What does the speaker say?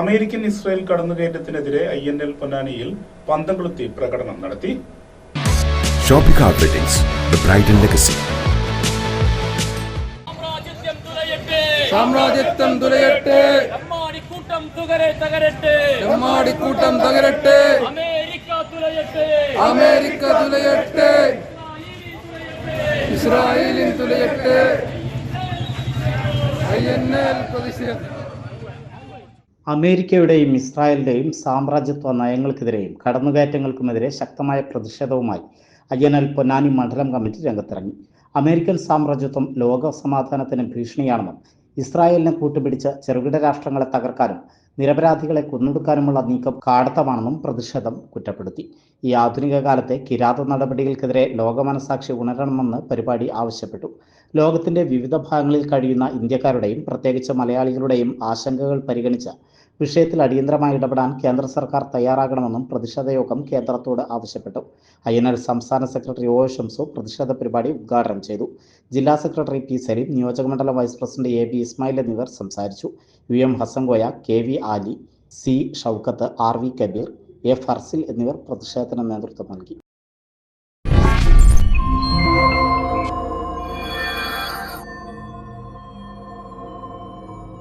American Israel കടന്നുകയറ്റത്തിനെതിരെ INL പൊന്നാനിയിൽ പന്തംകൊളുത്തി പ്രകടനം നടത്തി. Shopping weddings, the bridal legacy. സാമ്രാജ്യത്വം തുലയട്ടെ, നമ്മാടിക്കൂട്ടം തകരട്ടെ, നമ്മാടിക്കൂട്ടം തകരട്ടെ, അമേരിക്ക തുലയട്ടെ, ഇസ്രായേലിൻ തുലയട്ടെ. INL പ്രതിഷേധം. അമേരിക്കയുടെയും ഇസ്രായേലിന്റെയും സാമ്രാജ്യത്വ നയങ്ങൾക്കെതിരെയും കടന്നുകയറ്റങ്ങൾക്കുമെതിരെ ശക്തമായ പ്രതിഷേധവുമായി INL പൊന്നാനി മണ്ഡലം കമ്മിറ്റി രംഗത്തിറങ്ങി. അമേരിക്കൻ സാമ്രാജ്യത്വം ലോക സമാധാനത്തിന് ഭീഷണിയാണെന്നും ഇസ്രായേലിനെ കൂട്ടുപിടിച്ച് ചെറുകിട രാഷ്ട്രങ്ങളെ തകർക്കാനും നിരപരാധികളെ കൊന്നൊടുക്കാനുമുള്ള നീക്കം കാടത്തമാണെന്നും പ്രതിഷേധം കുറ്റപ്പെടുത്തി. ഈ ആധുനിക കാലത്തെ കിരാത നടപടികൾക്കെതിരെ ലോകമനസാക്ഷി ഉണരണമെന്ന് പരിപാടി ആവശ്യപ്പെട്ടു. ലോകത്തിന്റെ വിവിധ ഭാഗങ്ങളിൽ കഴിയുന്ന ഇന്ത്യക്കാരുടെയും പ്രത്യേകിച്ച് മലയാളികളുടെയും ആശങ്കകൾ പരിഗണിച്ച് വിഷയത്തിൽ അടിയന്തരമായി ഇടപെടാൻ കേന്ദ്ര സർക്കാർ തയ്യാറാകണമെന്നും പ്രതിഷേധ യോഗം കേന്ദ്രത്തോട് ആവശ്യപ്പെട്ടു. INL സംസ്ഥാന സെക്രട്ടറി OA ഷംസു പ്രതിഷേധ പരിപാടി ഉദ്ഘാടനം ചെയ്തു. ജില്ലാ സെക്രട്ടറി P സലീം, നിയോജകമണ്ഡലം വൈസ് പ്രസിഡന്റ് AB ഇസ്മായിൽ എന്നിവർ സംസാരിച്ചു. UM Hassankoya, KV Ali, C Shoukath, RV Kabir, A Farsil എന്നിവർ പ്രതിഷേധത്തിന് നേതൃത്വം നൽകി.